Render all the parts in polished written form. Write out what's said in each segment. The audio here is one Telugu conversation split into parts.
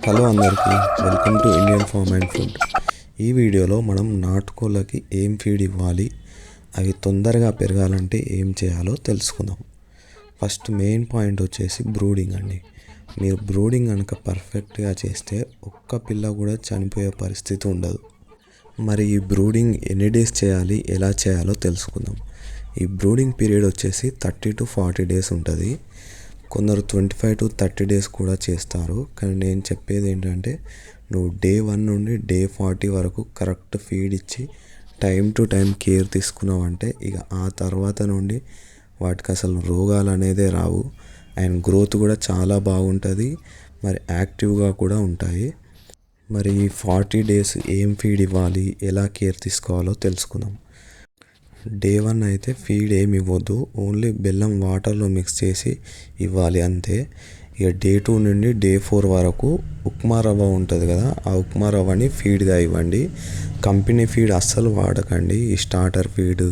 హలో అందరికీ, welcome to Indian farm and food. ఈ వీడియోలో మనం నాటుకోళ్ళకి ఏం ఫీడ్ ఇవ్వాలి, అవి తొందరగా పెరగాలంటే ఏం చేయాలో తెలుసుకుందాం. ఫస్ట్ మెయిన్ పాయింట్ వచ్చేసి బ్రూడింగ్ అండి. మీరు బ్రూడింగ్ కనుక పర్ఫెక్ట్గా చేస్తే ఒక్క పిల్ల కూడా చనిపోయే పరిస్థితి ఉండదు. మరి ఈ బ్రూడింగ్ ఎన్ని డేస్ చేయాలి, ఎలా చేయాలో తెలుసుకుందాం. ఈ బ్రూడింగ్ పీరియడ్ వచ్చేసి 30 to 40 డేస్ ఉంటుంది. కొందరు 25 to 30 డేస్ కూడా చేస్తారు. కానీ నేను చెప్పేది ఏంటంటే, నువ్వు డే 1 నుండి డే 40 వరకు కరెక్ట్ ఫీడ్ ఇచ్చి టైం టు టైం కేర్ తీసుకున్నావంటే ఇక ఆ తర్వాత నుండి వాటికి అసలు రోగాలు అనేదే రావు. అండ్ గ్రోత్ కూడా చాలా బాగుంటుంది, మరి యాక్టివ్గా కూడా ఉంటాయి. మరి ఈ 40 డేస్ ఏం ఫీడ్ ఇవ్వాలి, ఎలా కేర్ తీసుకోవాలో తెలుసుకుందాం. డే 1 అయితే ఫీడ్ ఏమి ఇవ్వద్దు, ఓన్లీ బెల్లం వాటర్లో మిక్స్ చేసి ఇవ్వాలి అంతే. ఇక డే 2 నుండి డే 4 వరకు ఉప్మా రవ్వ ఉంటుంది కదా, ఆ ఉప్మా రవ్వని ఫీడ్గా ఇవ్వండి. కంపెనీ ఫీడ్ అస్సలు వాడకండి. ఈ స్టార్టర్ ఫీడ్,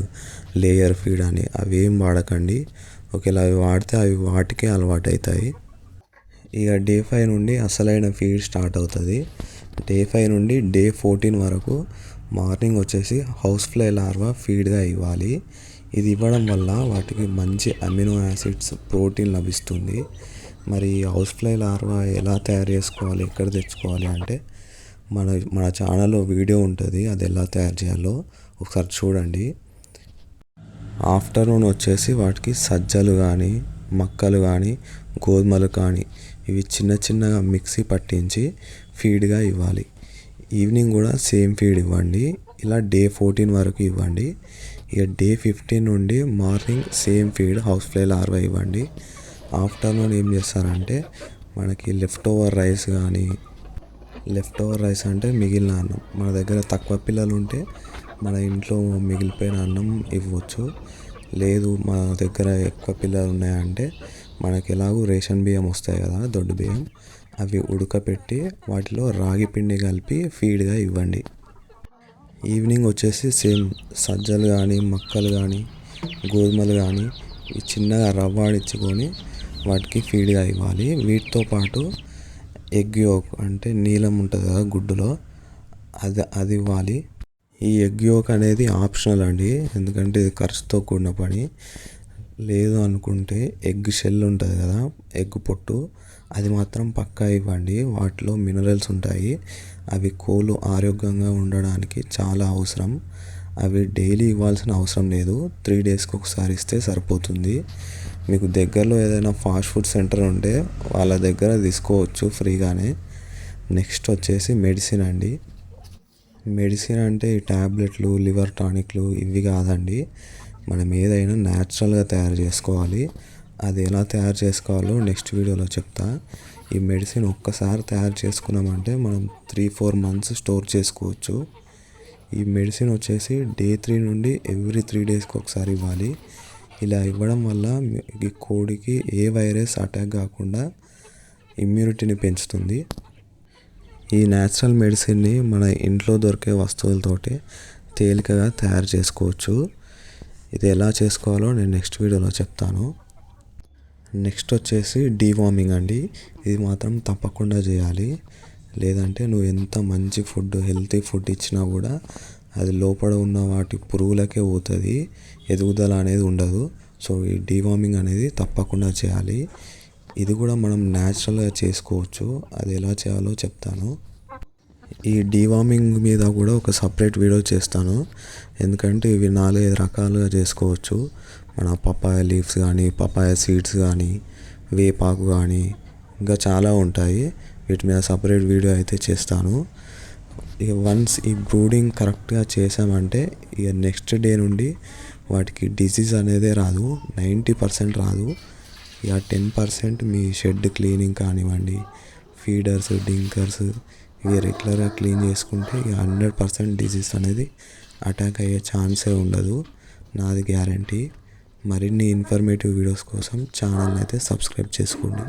లేయర్ ఫీడ్ అని అవి ఏం వాడకండి. ఒకవేళ అవి వాడితే అవి వాటికే అలవాటు అవుతాయి. ఇక డే 5 నుండి అసలైన ఫీడ్ స్టార్ట్ అవుతుంది. డే 5 నుండి డే 14 వరకు మార్నింగ్ వచ్చేసి హౌస్ ఫ్లై లార్వా ఫీడ్గా ఇవ్వాలి. ఇది ఇవ్వడం వల్ల వాటికి మంచి అమినో యాసిడ్స్, ప్రోటీన్ లభిస్తుంది. మరి హౌస్ ఫ్లై లార్వా ఎలా తయారు చేసుకోవాలి, ఎక్కడ తెచ్చుకోవాలి అంటే మన ఛానల్లో వీడియో ఉంటుంది, అది ఎలా తయారు చేయాలో ఒకసారి చూడండి. ఆఫ్టర్నూన్ వచ్చేసి వాటికి సజ్జలు కానీ, మక్కలు కానీ, గోధుమలు కానీ ఇవి చిన్న చిన్నగా మిక్సీ పట్టించి ఫీడ్గా ఇవ్వాలి. ఈవినింగ్ కూడా సేమ్ ఫీడ్ ఇవ్వండి. ఇలా డే 14 వరకు ఇవ్వండి. ఇక డే 15 నుండి morning same feed house fly larva ఇవ్వండి. ఆఫ్టర్నూన్ ఏం చేస్తారంటే మనకి లెఫ్ట్ ఓవర్ రైస్ అంటే మిగిలిన అన్నం, మన దగ్గర తక్కువ పిల్లలు ఉంటే మన ఇంట్లో మిగిలిపోయిన అన్నం ఇవ్వచ్చు. లేదు మన దగ్గర ఎక్కువ పిల్లలు ఉన్నాయంటే మనకి ఎలాగో రేషన్ బియ్యం వస్తాయి కదా, దొడ్డు బియ్యం, అవి ఉడకపెట్టి వాటిలో రాగి పిండి కలిపి ఫీడ్గా ఇవ్వండి. ఈవినింగ్ వచ్చేసి సేమ్ సజ్జలు కానీ, మక్కలు కానీ, గోధుమలు కానీ చిన్నగా రవ్వ ఆడించుకొని వాటికి ఫీడ్గా ఇవ్వాలి. వీటితో పాటు ఎగ్ యోక్ అంటే నీలం ఉంటుంది కదా గుడ్డులో, అది ఇవ్వాలి. ఈ ఎగ్ యోక్ అనేది ఆప్షనల్ అండి, ఎందుకంటే ఇది ఖర్చుతో కూడిన పని. లేదు అనుకుంటే ఎగ్ షెల్ ఉంటుంది కదా, ఎగ్ పొట్టు, అది మాత్రం పక్కా ఇవ్వండి. వాటిలో మినరల్స్ ఉంటాయి, అవి కోళ్ళు ఆరోగ్యంగా ఉండడానికి చాలా అవసరం. అవి డైలీ ఇవ్వాల్సిన అవసరం లేదు, 3 డేస్కి ఒకసారి ఇస్తే సరిపోతుంది. మీకు దగ్గరలో ఏదైనా ఫాస్ట్ ఫుడ్ సెంటర్ ఉంటే వాళ్ళ దగ్గర తీసుకోవచ్చు ఫ్రీగానే. నెక్స్ట్ వచ్చేసి మెడిసిన్ అండి. మెడిసిన్ అంటే ఈ ట్యాబ్లెట్లు, లివర్ టానిక్లు ఇవి కాదండి. మనం ఏదైనా న్యాచురల్గా తయారు చేసుకోవాలి. అది ఎలా తయారు చేసుకోవాలో నెక్స్ట్ వీడియోలో చెప్తా. ఈ మెడిసిన్ ఒక్కసారి తయారు చేసుకున్నామంటే మనం 3-4 మంత్స్ స్టోర్ చేసుకోవచ్చు. ఈ మెడిసిన్ వచ్చేసి డే 3 నుండి ఎవ్రీ 3 డేస్కి ఒకసారి ఇవ్వాలి. ఇలా ఇవ్వడం వల్ల ఈ కోడికి ఏ వైరస్ అటాక్ కాకుండా ఇమ్యూనిటీని పెంచుతుంది. ఈ న్యాచురల్ మెడిసిన్ని మన ఇంట్లో దొరికే వస్తువులతోటి తేలికగా తయారు చేసుకోవచ్చు. ఇది ఎలా చేసుకోవాలో నేను నెక్స్ట్ వీడియోలో చెప్తాను. నెక్స్ట్ వచ్చేసి డీవార్మింగ్ అండి. ఇది మాత్రం తప్పకుండా చేయాలి, లేదంటే నువ్వు ఎంత మంచి ఫుడ్, హెల్తీ ఫుడ్ ఇచ్చినా కూడా అది లోపల ఉన్న వాటి పురుగులకే పోతుంది, ఎదుగుదల అనేది ఉండదు. సో ఈ డీవార్మింగ్ అనేది తప్పకుండా చేయాలి. ఇది కూడా మనం న్యాచురల్గా చేసుకోవచ్చు, అది ఎలా చేయాలో చెప్తాను. ఈ డీవార్మింగ్ మీద కూడా ఒక సపరేట్ వీడియో చేస్తాను, ఎందుకంటే ఇవి 4-5 రకాలుగా చేసుకోవచ్చు. మన పపాయ లీవ్స్ కానీ, పపాయ సీడ్స్ కానీ, వేపాకు కానీ, ఇంకా చాలా ఉంటాయి. వీటి మీద సపరేట్ వీడియో అయితే చేస్తాను. ఇక వన్స్ ఈ బ్రూడింగ్ కరెక్ట్గా చేసామంటే ఇక నెక్స్ట్ డే నుండి వాటికి డిసీజ్ అనేదే రాదు, 90% రాదు. ఇక 10% మీ షెడ్ క్లీనింగ్ కానివ్వండి, ఫీడర్స్, డింకర్స్ ఇవి రెగ్యులర్గా క్లీన్ చేసుకుంటే ఇక 100% డిసీజ్ అనేది అటాక్ అయ్యే ఛాన్సే ఉండదు, నాది గ్యారంటీ. మరిన్ని ఇన్ఫర్మేటివ్ వీడియోస్ కోసం ఛానల్ని అయితే సబ్స్క్రైబ్ చేసుకోండి.